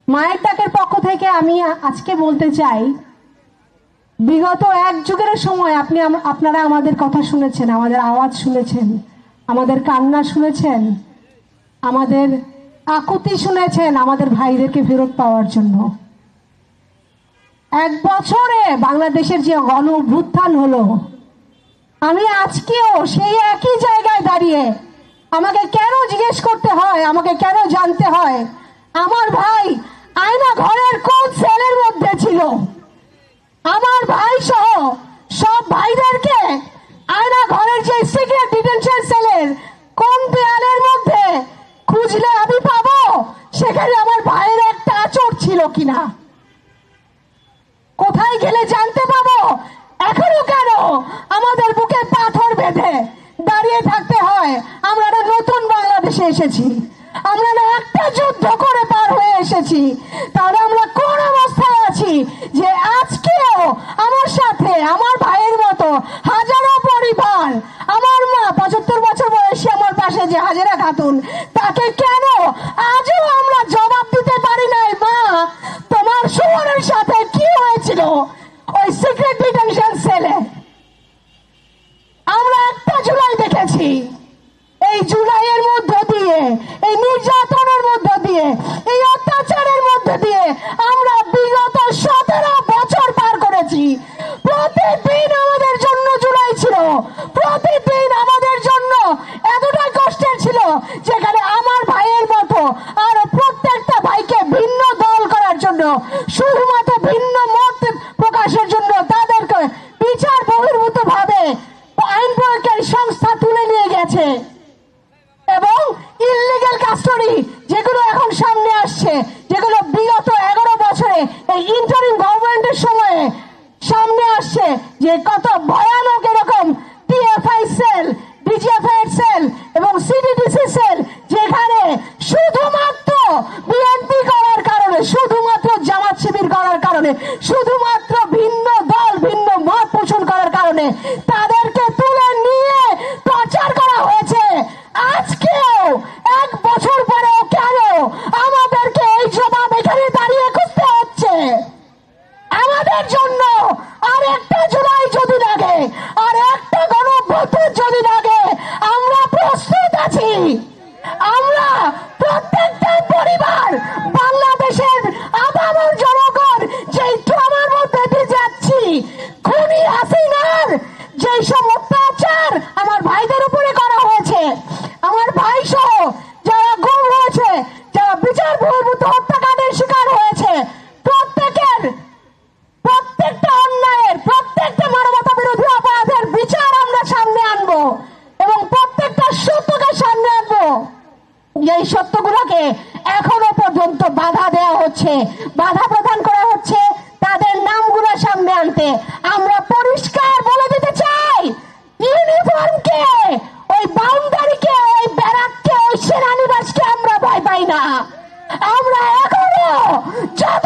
মায়ের ডাকের পক্ষ থেকে আমি আজকে বলতে চাই, বিগত এক যুগের সময় আপনারা আমাদের কথা শুনেছেন, আমাদের আওয়াজ শুনেছেন, আমাদের কান্না শুনেছেন, আমাদের আকুতি শুনেছেন আমাদের ভাইদেরকে ফেরত পাওয়ার জন্য। এক বছরে বাংলাদেশের যে গণ অভ্যুত্থান হলো, আমি আজকেও সেই একই জায়গায় দাঁড়িয়ে আমাকে কেন জিজ্ঞেস করতে হয়, আমাকে কেন জানতে হয় আমার ভাই আয়না ঘরের কোন সেলের মধ্যে ছিল। আমার ভাই সহ সব ভাইদেরকে আয়না ঘরের যে সিক্রেট ডিটেনশন সেলের কোন দেয়ালের মধ্যে খুঁজলে আমি পাবো সেখানে আমার ভাইয়ের একটা আঁচড় ছিল কিনা, কোথায় গেলে জানতে পাবো। এখনো কেন আমাদের বুকে পাথর বেঁধে দাঁড়িয়ে থাকতে হয়? আমরা নতুন বাংলাদেশে এসেছি, আমরা একটা যুদ্ধ করে পার হয়ে এসেছি, তাহলে আমরা কোন অবস্থায় আছি যে আজকেও আমার সাথে আমার ভাইয়ের মতো হাজারো পরিবার, আমার মা 75 বছর বয়সী আমার পাশে যে হাজেরা খাতুন, তাকে কেন আজও আমরা জবাব দিতে পারি নাই? মা, তোমার সুমনের সাথে কি হয়েছিল ওই সিক্রেট ডিটেনশন সেলে? আমরা 1 জুলাই দেখেছি, এই জুলাইয়ের মধ্য দিয়ে, এই নির্যাতনের মধ্য দিয়ে, এই অত্যাচারের মধ্য দিয়ে আমরা বিগত 17 বছর পার করেছি। প্রতিদিন আমাদের জন্য জুলাই ছিল, প্রতিদিন আমাদের জন্য এতটাই কষ্টের ছিল যেখানে আমার ভাইয়ের মতো আর প্রত্যেকটা ভাইকে ভিন্ন দল করার জন্য, শুধুমাত্র ভিন্ন মত প্রকাশের জন্য তাদেরকে বিচার বহির্ভূত ভাবে আইন প্রয়োগকারী সংস্থা তুলে নিয়ে গেছে এবং ইললিগ্যাল কাস্টডি যেগুলো এখন সামনে আসছে, যেগুলো বিগত 11 বছরে এই ইন্টারিম গভর্নমেন্টের সময়ে সামনে আসছে, যে কত ভয়ানক এরকম টিএফআই সেল, ডিজিএফআই সেল এবং সিডিডিসি সেল, যেখানে শুধুমাত্র বিএনপি করার কারণে, শুধুমাত্র জামাত শিবির করার কারণে, শুধুমাত্র ভিন্ন দল ভিন্ন মত পোষণ করার কারণে তাদেরকে তুলে নিয়ে টর্চার করা হয়েছে। আজকেও 1 বছর পরেও কেন আমাদেরকে এই জবাব এখানে দাঁড়িয়ে খুঁজতে হচ্ছে? আমাদের জন্য আর 1 জুলাই যদি লাগে, আর একটা গণঅভ্যুত্থান যদি লাগে, আমরা প্রস্তুত আছি। আমরা প্রত্যেকটা পরিবার, বাংলাদেশের আপামর জনগণ যেই ট্রমার মধ্যে দিয়ে যাচ্ছি, খুনি হাসিনার যেই সব অত্যাচার আমার ভাইদের উপরে করা হয়েছে, আমার ভাই সহ যারা গুম হয়েছে, যারা বিচার বহির্ভূত হত্যাকাণ্ডের শিকার হয়েছে, প্রত্যেকটা অন্যায়ের, প্রত্যেকটা মানবতা বিরোধী অপরাধের বিচার আমরা সামনে আনবো এবং প্রত্যেকটা সত্যকে সামনে আনবো। এই সত্যগুলোকে এখনো পর্যন্ত বাধা দেওয়া হচ্ছে, বাধা প্রদান করা হচ্ছে তাদের নামগুলো সামনে আনতে। আমরা পরিষ্কার বলে দিতে চাই, ইউনিফর্মকে, ওই বাউন্ডারিকে, ওই ব্যারাককে, ওই সেনানিবাসকে আমরা ভয় পাই না। আমরা এখনো যত